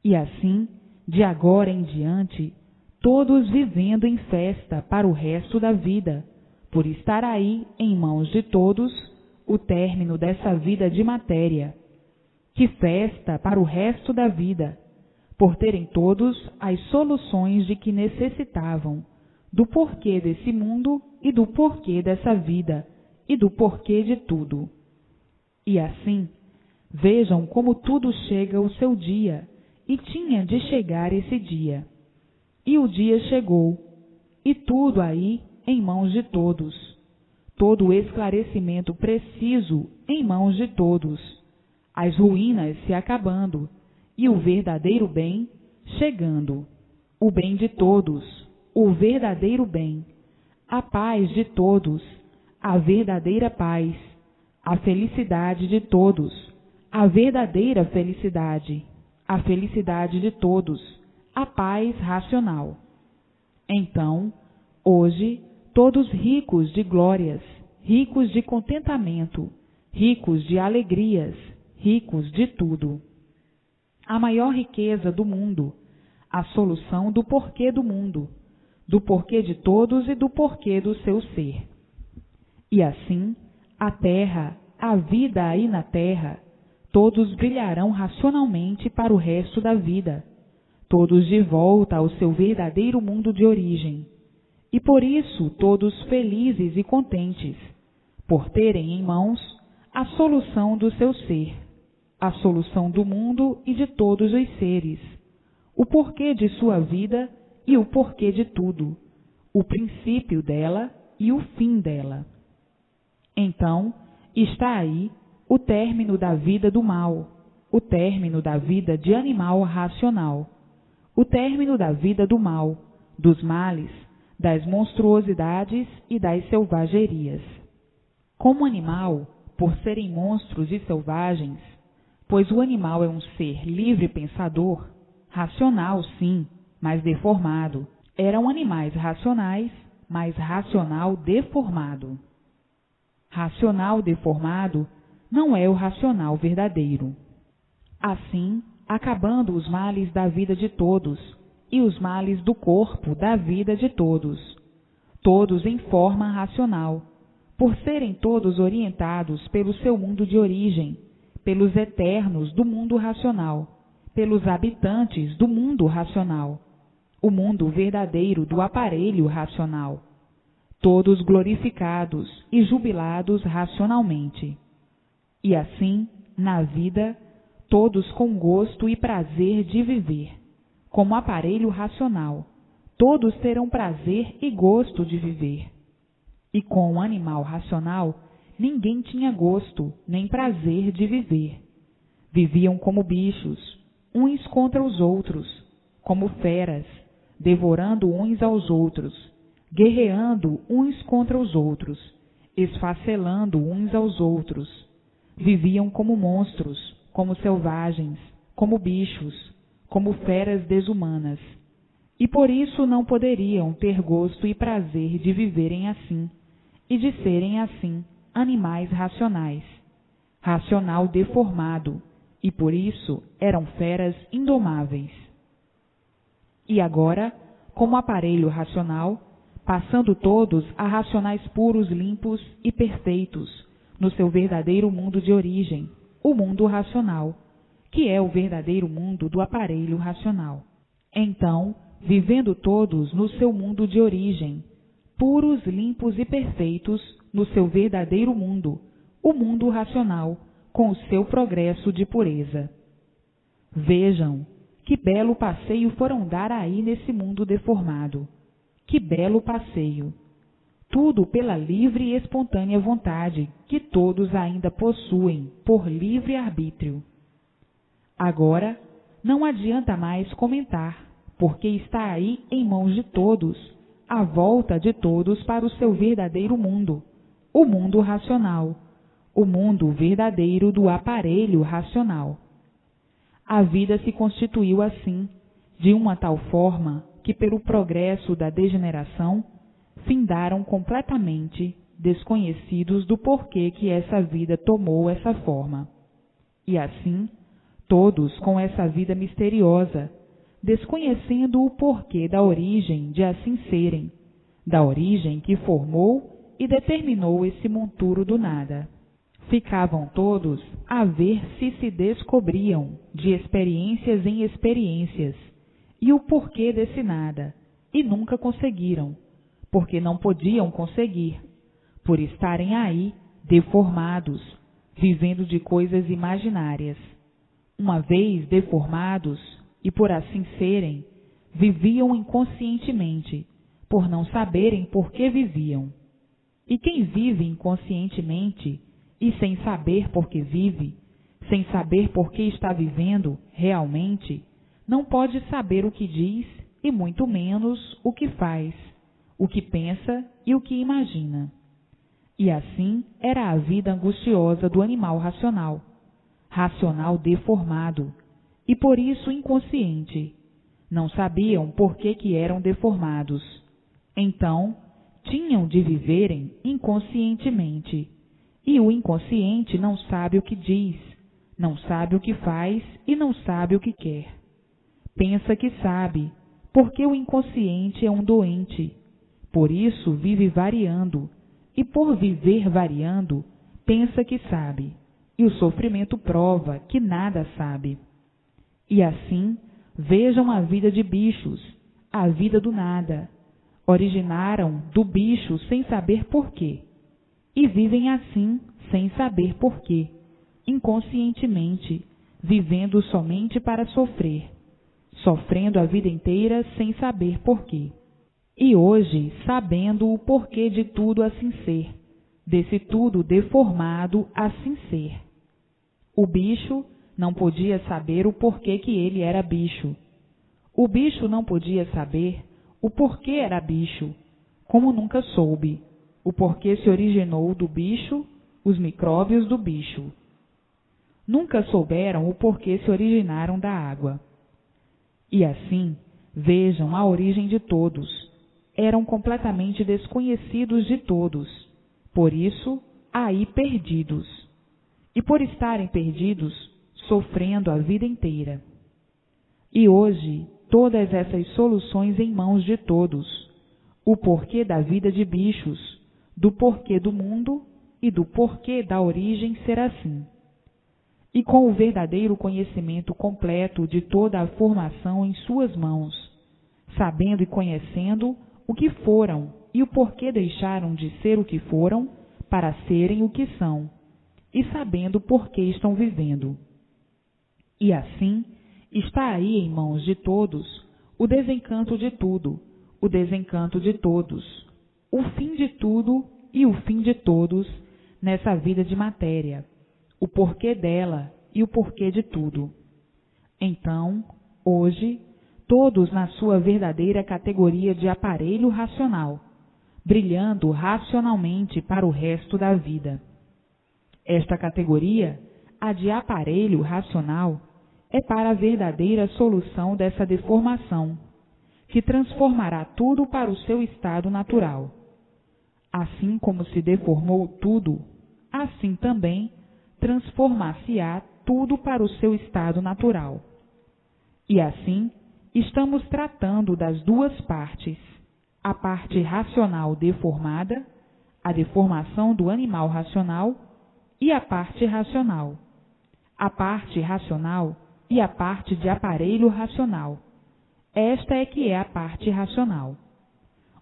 E assim, de agora em diante, todos vivendo em festa para o resto da vida, por estar aí em mãos de todos o término dessa vida de matéria. Que festa para o resto da vida, por terem todos as soluções de que necessitavam, do porquê desse mundo e do porquê dessa vida e do porquê de tudo. E assim, vejam como tudo chega ao seu dia, e tinha de chegar esse dia. E o dia chegou, e tudo aí em mãos de todos, todo o esclarecimento preciso em mãos de todos, as ruínas se acabando, e o verdadeiro bem chegando, o bem de todos, o verdadeiro bem, a paz de todos, a verdadeira paz, a felicidade de todos, a verdadeira felicidade, a felicidade de todos, a paz racional. Então, hoje, todos ricos de glórias, ricos de contentamento, ricos de alegrias, ricos de tudo. A maior riqueza do mundo, a solução do porquê do mundo, do porquê de todos e do porquê do seu ser. E assim, a Terra, a vida aí na Terra, todos brilharão racionalmente para o resto da vida, todos de volta ao seu verdadeiro mundo de origem, e por isso todos felizes e contentes, por terem em mãos a solução do seu ser, a solução do mundo e de todos os seres, o porquê de sua vida e o porquê de tudo, o princípio dela e o fim dela. Então, está aí o término da vida do mal, o término da vida de animal racional, o término da vida do mal, dos males, das monstruosidades e das selvagerias. Como animal, por serem monstros e selvagens, pois o animal é um ser livre pensador, racional sim, mas deformado, eram animais racionais, mas racional deformado. Racional deformado não é o racional verdadeiro. Assim, acabando os males da vida de todos e os males do corpo da vida de todos, todos em forma racional, por serem todos orientados pelo seu mundo de origem, pelos eternos do mundo racional, pelos habitantes do mundo racional, o mundo verdadeiro do aparelho racional, todos glorificados e jubilados racionalmente. E assim, na vida, todos com gosto e prazer de viver, como aparelho racional, todos terão prazer e gosto de viver. E com o animal racional, ninguém tinha gosto nem prazer de viver. Viviam como bichos, uns contra os outros, como feras, devorando uns aos outros, guerreando uns contra os outros, esfacelando uns aos outros. Viviam como monstros, como selvagens, como bichos, como feras desumanas. E por isso não poderiam ter gosto e prazer de viverem assim, e de serem assim animais racionais, racional deformado, e por isso eram feras indomáveis. E agora, como aparelho racional, passando todos a racionais puros, limpos e perfeitos, no seu verdadeiro mundo de origem, o mundo racional, que é o verdadeiro mundo do aparelho racional. Então, vivendo todos no seu mundo de origem, puros, limpos e perfeitos, no seu verdadeiro mundo, o mundo racional, com o seu progresso de pureza. Vejam, que belo passeio foram dar aí nesse mundo deformado. Que belo passeio! Tudo pela livre e espontânea vontade que todos ainda possuem por livre arbítrio. Agora, não adianta mais comentar, porque está aí em mãos de todos, à volta de todos para o seu verdadeiro mundo, o mundo racional, o mundo verdadeiro do aparelho racional. A vida se constituiu assim, de uma tal forma que, pelo progresso da degeneração, findaram completamente, desconhecidos do porquê que essa vida tomou essa forma. E assim, todos com essa vida misteriosa, desconhecendo o porquê da origem de assim serem, da origem que formou e determinou esse monturo do nada. Ficavam todos a ver se descobriam de experiências em experiências e o porquê desse nada, e nunca conseguiram, porque não podiam conseguir, por estarem aí deformados, vivendo de coisas imaginárias. Uma vez deformados, e por assim serem, viviam inconscientemente, por não saberem por que viviam. E quem vive inconscientemente, e sem saber por que vive, sem saber por que está vivendo realmente, não pode saber o que diz e muito menos o que faz, o que pensa e o que imagina. E assim era a vida angustiosa do animal racional, racional deformado, e por isso inconsciente. Não sabiam por que eram deformados. Então, tinham de viverem inconscientemente. E o inconsciente não sabe o que diz, não sabe o que faz e não sabe o que quer. Pensa que sabe, porque o inconsciente é um doente. Por isso vive variando, e por viver variando, pensa que sabe, e o sofrimento prova que nada sabe. E assim, vejam a vida de bichos, a vida do nada. Originaram do bicho sem saber porquê. E vivem assim, sem saber porquê, inconscientemente, vivendo somente para sofrer, sofrendo a vida inteira sem saber porquê. E hoje, sabendo o porquê de tudo assim ser, desse tudo deformado assim ser. O bicho não podia saber o porquê que ele era bicho. O bicho não podia saber o porquê era bicho, como nunca soube. O porquê se originou do bicho, os micróbios do bicho. Nunca souberam o porquê se originaram da água. E assim, vejam a origem de todos. Eram completamente desconhecidos de todos, por isso, aí perdidos. E por estarem perdidos, sofrendo a vida inteira. E hoje, todas essas soluções em mãos de todos. O porquê da vida de bichos, do porquê do mundo e do porquê da origem ser assim. E com o verdadeiro conhecimento completo de toda a formação em suas mãos, sabendo e conhecendo o que foram e o porquê deixaram de ser o que foram para serem o que são, e sabendo por que estão vivendo. E assim, está aí em mãos de todos o desencanto de tudo, o desencanto de todos, o fim de tudo e o fim de todos nessa vida de matéria, o porquê dela e o porquê de tudo. Então, hoje, todos na sua verdadeira categoria de aparelho racional, brilhando racionalmente para o resto da vida. Esta categoria, a de aparelho racional, é para a verdadeira solução dessa deformação, que transformará tudo para o seu estado natural. Assim como se deformou tudo, assim também transformar-se-á tudo para o seu estado natural. E assim, estamos tratando das duas partes, a parte racional deformada, a deformação do animal racional, e a parte racional, a parte racional e a parte de aparelho racional. Esta é que é a parte racional.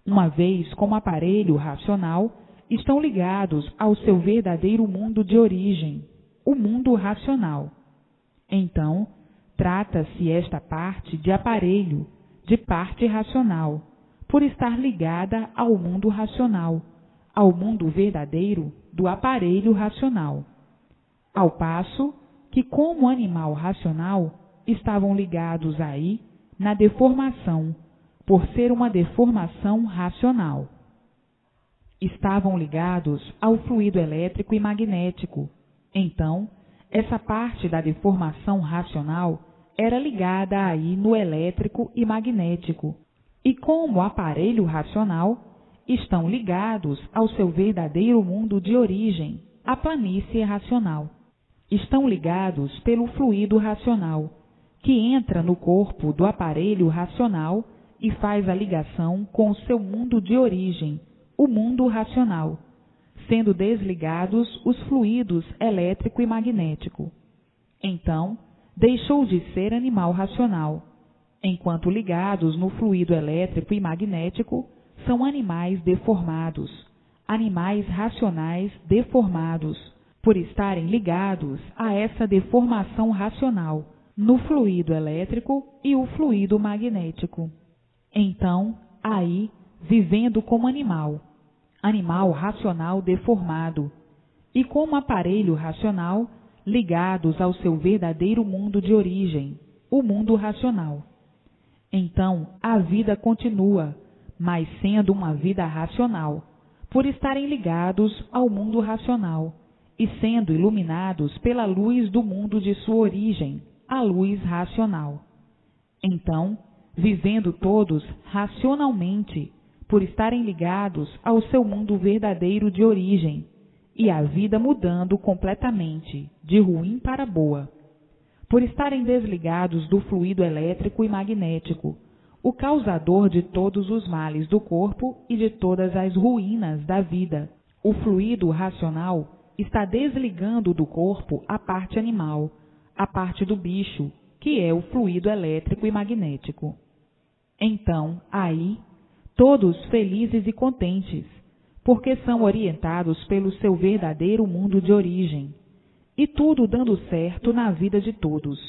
Uma vez como aparelho racional, estão ligados ao seu verdadeiro mundo de origem, o mundo racional. Então, trata-se esta parte de aparelho, de parte racional, por estar ligada ao mundo racional, ao mundo verdadeiro do aparelho racional. Ao passo que, como animal racional, estavam ligados aí na deformação, por ser uma deformação racional. Estavam ligados ao fluido elétrico e magnético. Então, essa parte da deformação racional era ligada aí no elétrico e magnético, e como aparelho racional, estão ligados ao seu verdadeiro mundo de origem, a planície racional. Estão ligados pelo fluido racional, que entra no corpo do aparelho racional e faz a ligação com o seu mundo de origem, o mundo racional, sendo desligados os fluidos elétrico e magnético. Então, deixou de ser animal racional, enquanto ligados no fluido elétrico e magnético, são animais deformados, animais racionais deformados, por estarem ligados a essa deformação racional, no fluido elétrico e o fluido magnético. Então, aí, vivendo como animal, animal racional deformado, e como aparelho racional, ligados ao seu verdadeiro mundo de origem, o mundo racional. Então, a vida continua, mas sendo uma vida racional, por estarem ligados ao mundo racional e sendo iluminados pela luz do mundo de sua origem, a luz racional. Então, vivendo todos racionalmente, por estarem ligados ao seu mundo verdadeiro de origem, e a vida mudando completamente, de ruim para boa, por estarem desligados do fluido elétrico e magnético, o causador de todos os males do corpo e de todas as ruínas da vida. O fluido racional está desligando do corpo a parte animal, a parte do bicho, que é o fluido elétrico e magnético. Então, aí, todos felizes e contentes, porque são orientados pelo seu verdadeiro mundo de origem, e tudo dando certo na vida de todos.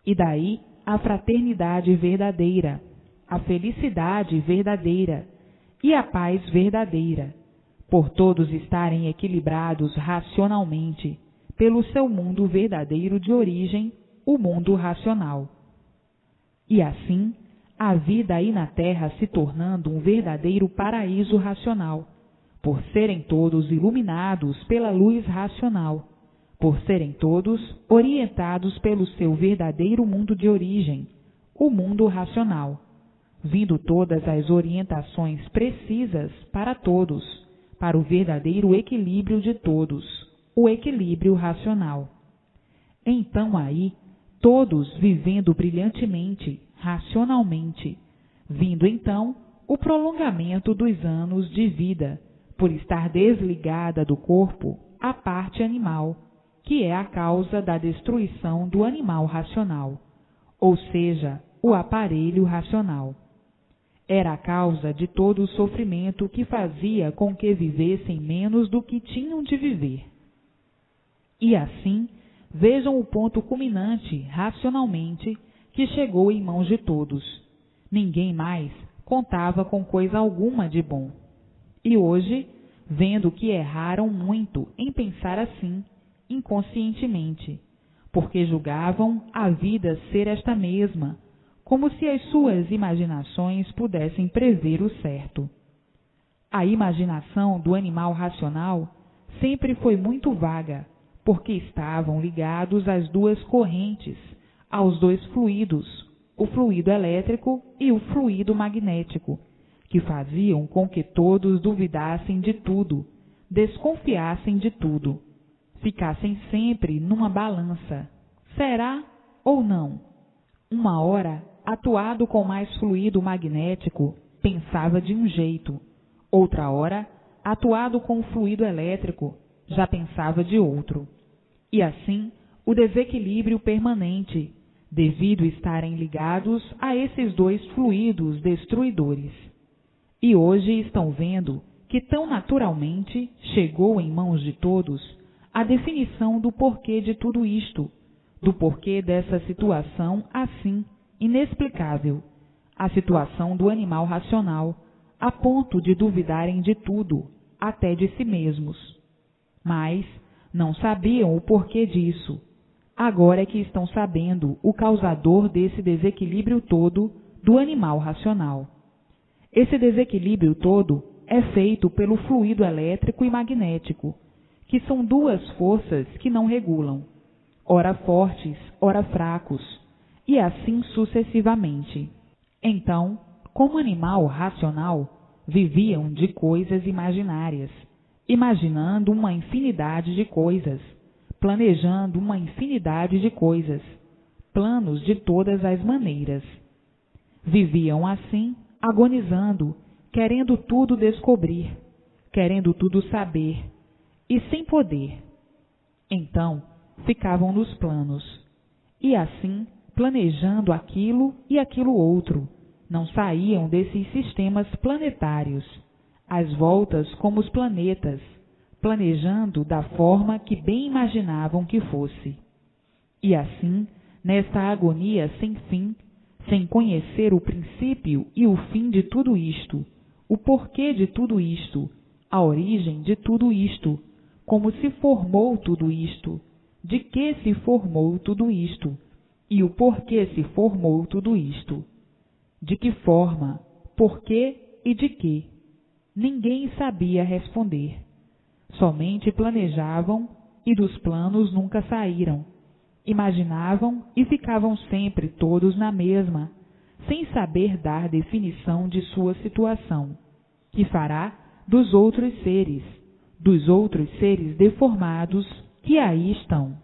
E daí a fraternidade verdadeira, a felicidade verdadeira e a paz verdadeira, por todos estarem equilibrados racionalmente pelo seu mundo verdadeiro de origem, o mundo racional. E assim, a vida aí na Terra se tornando um verdadeiro paraíso racional, por serem todos iluminados pela luz racional, por serem todos orientados pelo seu verdadeiro mundo de origem, o mundo racional, vindo todas as orientações precisas para todos, para o verdadeiro equilíbrio de todos, o equilíbrio racional. Então aí, todos vivendo brilhantemente, racionalmente, vindo então o prolongamento dos anos de vida, por estar desligada do corpo a parte animal, que é a causa da destruição do animal racional, ou seja, o aparelho racional. Era a causa de todo o sofrimento que fazia com que vivessem menos do que tinham de viver. E assim, vejam o ponto culminante, racionalmente, que chegou em mãos de todos. Ninguém mais contava com coisa alguma de bom. E hoje, vendo que erraram muito em pensar assim, inconscientemente, porque julgavam a vida ser esta mesma, como se as suas imaginações pudessem prever o certo. A imaginação do animal racional sempre foi muito vaga, porque estavam ligados às duas correntes, aos dois fluidos, o fluido elétrico e o fluido magnético, que faziam com que todos duvidassem de tudo, desconfiassem de tudo, ficassem sempre numa balança. Será ou não? Uma hora, atuado com mais fluido magnético, pensava de um jeito. Outra hora, atuado com o fluido elétrico, já pensava de outro. E assim, o desequilíbrio permanente, devido estarem ligados a esses dois fluidos destruidores. E hoje estão vendo que tão naturalmente chegou em mãos de todos a definição do porquê de tudo isto, do porquê dessa situação assim, inexplicável, a situação do animal racional, a ponto de duvidarem de tudo, até de si mesmos. Mas não sabiam o porquê disso. Agora é que estão sabendo o causador desse desequilíbrio todo do animal racional. Esse desequilíbrio todo é feito pelo fluido elétrico e magnético, que são duas forças que não regulam, ora fortes, ora fracos, e assim sucessivamente. Então, como animal racional, viviam de coisas imaginárias, imaginando uma infinidade de coisas, planejando uma infinidade de coisas, planos de todas as maneiras. Viviam assim, agonizando, querendo tudo descobrir, querendo tudo saber, e sem poder. Então, ficavam nos planos, e assim, planejando aquilo e aquilo outro, não saíam desses sistemas planetários, às voltas como os planetas, planejando da forma que bem imaginavam que fosse. E assim, nesta agonia sem fim, sem conhecer o princípio e o fim de tudo isto, o porquê de tudo isto, a origem de tudo isto, como se formou tudo isto, de que se formou tudo isto, e o porquê se formou tudo isto, de que forma, porquê e de que. Ninguém sabia responder. Somente planejavam e dos planos nunca saíram. Imaginavam e ficavam sempre todos na mesma, sem saber dar definição de sua situação, que fará dos outros seres deformados que aí estão.